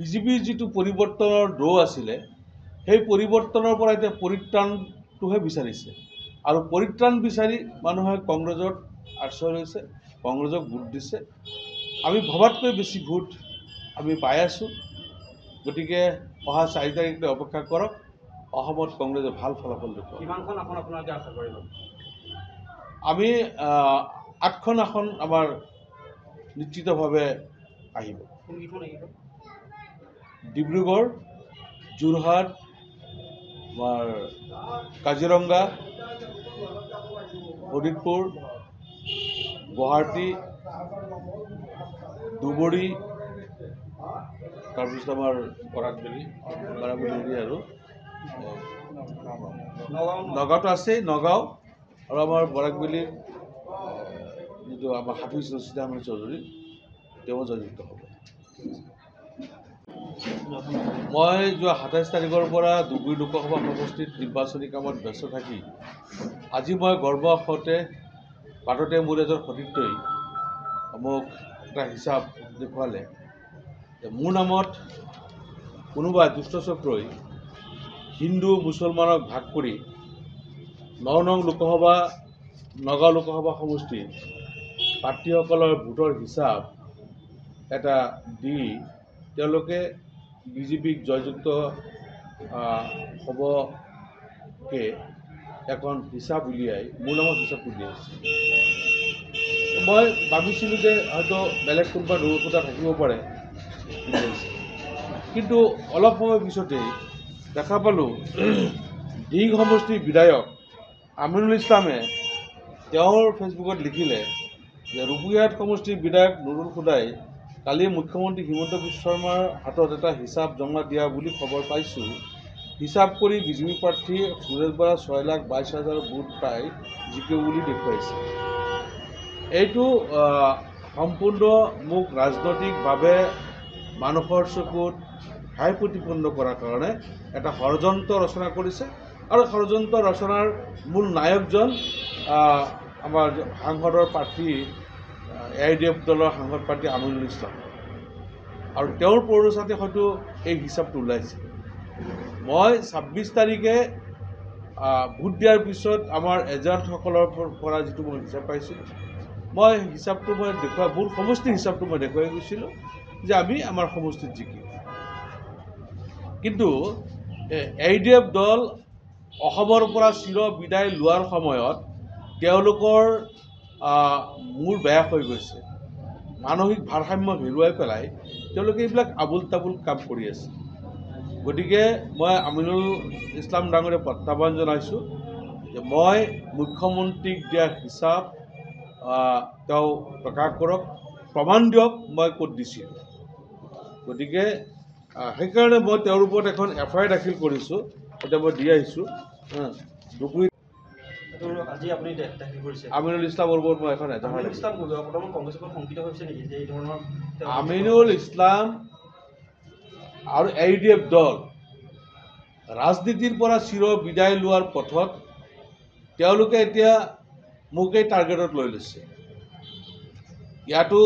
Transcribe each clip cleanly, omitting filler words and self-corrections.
বিজেপিৰ যিটো পৰিৱৰ্তনৰ দৌ আছিলে সেই পৰিৱৰ্তনৰ পৰা এতিয়া পৰিত্ৰাণটোহে বিচাৰিছে আৰু পৰিত্ৰাণ বিচাৰি মানুহে কংগ্ৰেছত আশ্ৰয় লৈছে, কংগ্ৰেছক ভোট দিছে। আমি ভবাতকৈ বেছি ভোট আমি পাই আছোঁ। গতিকে অহা 4 তাৰিখলৈ অপেক্ষা কৰক, অসমত কংগ্ৰেছে ভাল ফলাফল দেখুৱাব। কিমানখন আসন আপোনালোকে আশা কৰিব? আমি 8খন আসন আমাৰ নিশ্চিতভাৱে আহিব। কোনকেইখন আহিব? ডিব্ৰুগড়, যোৰহাট, আমাৰ কাজিৰঙা, শোণিতপুৰ, গুৱাহাটী, ধুবুৰী, তাৰপিছত আমাৰ বৰাকবেলি আৰু নগাঁৱতো আছেই, নগাঁও আৰু আমাৰ বৰাকবেলিৰ যিটো আমাৰ হাফিজ ৰছিদ আহমেদ চৌধুৰী তেওঁ জয়যুক্ত হ'ব। মই যোৱা 27 তাৰিখৰ পৰা ধুবুৰী লোকসভা সমষ্টিত নিৰ্বাচনী কামত ব্যস্ত থাকি আজি মই গৰ্বসতে বাটতে মোৰ এজন সতীৰ্থই মোক এটা হিচাপ দেখুৱালে যে মোৰ নামত কোনোবা দুষ্টচক্ৰই হিন্দু মুছলমানক ভাগ কৰি 9 নং লোকসভা নগাঁও লোকসভা সমষ্টিৰ প্ৰাৰ্থীসকলৰ ভোটৰ হিচাপ এটা দি তেওঁলোকে বিজেপিক জয়যুক্ত হ'বকে এখন হিচাপ উলিয়াই মোৰ নামত হিচাপ উলিয়াইছে। মই ভাবিছিলোঁ যে হয়তো বেলেগ কোনোবা দূৰপতা থাকিব পাৰে, কিন্তু অলপ সময় পিছতেই দেখা পালোঁ দিং সমষ্টিৰ বিধায়ক আমিনুল ইছলামে তেওঁৰ ফেচবুকত লিখিলে যে ৰূপঘাট সমষ্টিৰ বিধায়ক নুৰুল খুদাই কালি মুখ্যমন্ত্ৰী হিমন্ত বিশ্ব শৰ্মাৰ হাতত এটা হিচাপ জমা দিয়া বুলি খবৰ পাইছোঁ। হিচাপ কৰি বিজেপি প্ৰাৰ্থী সুৰেশ বৰা 6,22,000 ভোট পাই জিকিব বুলি দেখুৱাইছে। এইটো সম্পূৰ্ণ মোক ৰাজনৈতিকভাৱে মানুহৰ চকুত হাই প্ৰতিপন্ন কৰাৰ কাৰণে এটা ষড়যন্ত্ৰ ৰচনা কৰিছে আৰু ষড়যন্ত্ৰ ৰচনাৰ মূল নায়কজন আমাৰ সাংসদৰ প্ৰাৰ্থী AIDF দলৰ সাংসদ প্ৰাৰ্থী আমিনুল ইছলাম আৰু তেওঁৰ প্ৰৰোচনাতে হয়তো এই হিচাপটো ওলাইছে। মই 26 তাৰিখে ভোট দিয়াৰ পিছত আমাৰ এজেণ্টসকলৰ পৰা যিটো মই হিচাপ পাইছিলোঁ, মই হিচাপটো মই মোৰ সমষ্টিৰ হিচাপটো মই দেখুৱাই গৈছিলোঁ যে আমি আমাৰ সমষ্টিত জিকিম। কিন্তু AIDF দল অসমৰ পৰা চিৰ বিদায় লোৱাৰ সময়ত তেওঁলোকৰ মূৰ বেয়া হৈ গৈছে, মানসিক ভাৰসাম্য হেৰুৱাই পেলাই তেওঁলোকে এইবিলাক আবুল তাবুল কাম কৰি আছে। গতিকে মই আমিনুল ইছলাম ডাঙৰীয়াক প্ৰত্যাহ্বান জনাইছোঁ যে মই মুখ্যমন্ত্ৰীক দিয়া হিচাপ তেওঁ প্ৰকাশ কৰক, প্ৰমাণ দিয়ক মই ক'ত দিছিলোঁ। গতিকে সেইকাৰণে মই তেওঁৰ ওপৰত এখন FIR দাখিল কৰিছোঁ, এতিয়া মই দি আহিছোঁ। আজি আপুনি দাখিল কৰিছে আমিনুল ইছলামৰ ওপৰত মই এখন আমিনুল ইছলাম আৰু AIDF দল ৰাজনীতিৰ পৰা চিৰ বিদায় লোৱাৰ পথত তেওঁলোকে এতিয়া মোকেই টাৰ্গেটত লৈ লৈছে। ইয়াতো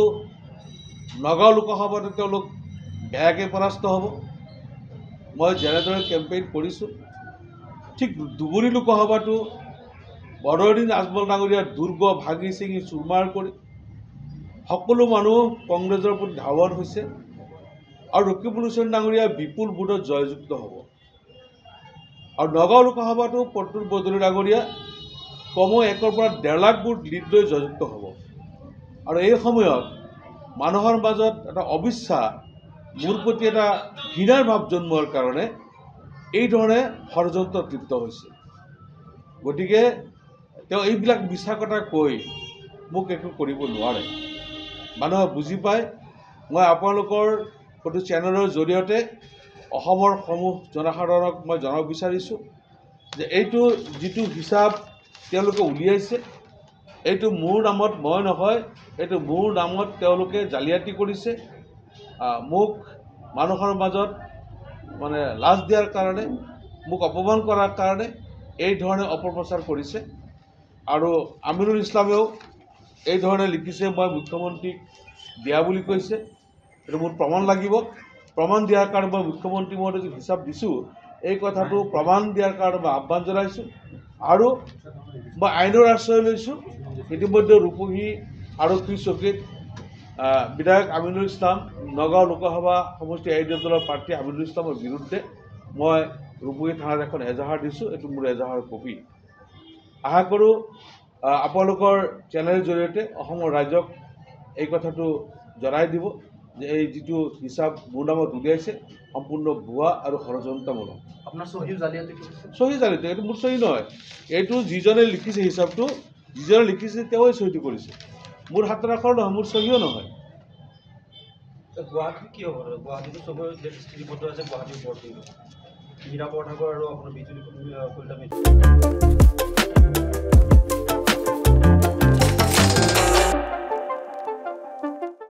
নগাঁও লোকসভাতো তেওঁলোক বেয়াকৈ পৰাস্ত হ'ব। মই যেনেদৰে কেম্পেইন কৰিছোঁ ঠিক ধুবুৰী লোকসভাটো বদৰুদ্দিন আজমল ডাঙৰীয়াৰ দুৰ্গ ভাঙি চিঙি চুৰমাৰ কৰি সকলো মানুহ কংগ্ৰেছৰ প্ৰতি ধাৱন হৈছে আৰু ৰকিবুল হুছেইন ডাঙৰীয়া বিপুল ভোটত জয়যুক্ত হ'ব আৰু নগাঁও লোকসভাটো প্ৰতুল বৰদলৈ ডাঙৰীয়া কমেও 1 পৰা 1.5 লাখ ভোট লিড লৈ জয়যুক্ত হ'ব আৰু এই সময়ত মানুহৰ মাজত এটা অবিশ্বাস, মোৰ প্ৰতি এটা ঘৃণাৰ ভাৱ জন্মোৱাৰ কাৰণে এই ধৰণে ষড়যন্ত্ৰত লিপ্ত হৈছে। গতিকে তেওঁ এইবিলাক মিছা কথা কৈ মোক একো কৰিব নোৱাৰে। মানুহে বুজি পায়। মই আপোনালোকৰ প্ৰতিটো চেনেলৰ জৰিয়তে অসমৰ সমূহ জনসাধাৰণক মই জনাব বিচাৰিছোঁ যে এইটো যিটো হিচাপ তেওঁলোকে উলিয়াইছে এইটো মোৰ নামত মই নহয়, এইটো মোৰ নামত তেওঁলোকে জালিয়াতি কৰিছে। মোক মানুহৰ মাজত মানে লাজ দিয়াৰ কাৰণে, মোক অপমান কৰাৰ কাৰণে এই ধৰণে অপপ্ৰচাৰ কৰিছে আৰু আমিনুল ইছলামেও এই ধৰণে লিখিছে মই মুখ্যমন্ত্ৰীক দিয়া বুলি কৈছে। এইটো মোৰ প্ৰমাণ লাগিব। প্ৰমাণ দিয়াৰ কাৰণে মই মুখ্যমন্ত্ৰী মহোদয়ক হিচাপ দিছোঁ এই কথাটো প্ৰমাণ দিয়াৰ কাৰণে মই আহ্বান জনাইছোঁ আৰু মই আইনৰ আশ্ৰয় লৈছোঁ ইতিমধ্যে ৰূপহী আৰক্ষী চকীত বিধায়ক আমিনুল ইছলাম নগাঁও লোকসভা সমষ্টি আইডিয়া দলৰ প্ৰাৰ্থী আমিনুল ইছলামৰ বিৰুদ্ধে মই ৰূপহী থানাত এখন এজাহাৰ দিছোঁ এইটো মোৰ এজাহাৰ কপি আশা কৰোঁ আপোনালোকৰ চেনেলৰ জৰিয়তে অসমৰ ৰাইজক এই কথাটো জনাই দিব যে এই যিটো হিচাপ মোৰ নামত উলিয়াইছে সম্পূৰ্ণ ভুৱা আৰু ষড়যন্ত্ৰমূলক আপোনাৰ চহীও জালিয়াতি কৰিছে চহী জালিত এইটো মোৰ চহী নহয় এইটো যিজনে লিখিছে হিচাপটো যিজনে লিখিছে তেওঁই চহীটো কৰিছে মোৰ হাতৰ আখৰ নহয় মোৰ চহীও নহয় গুৱাহাটী কি হ'ব গুৱাহাটীতো চবৰে স্থিতিবদ্ধ আছে গুৱাহাটীৰ ওপৰত মীৰা বৰঠাকুৰ আৰু আপোনাৰ বিজুলী কলিতা মিত্ৰ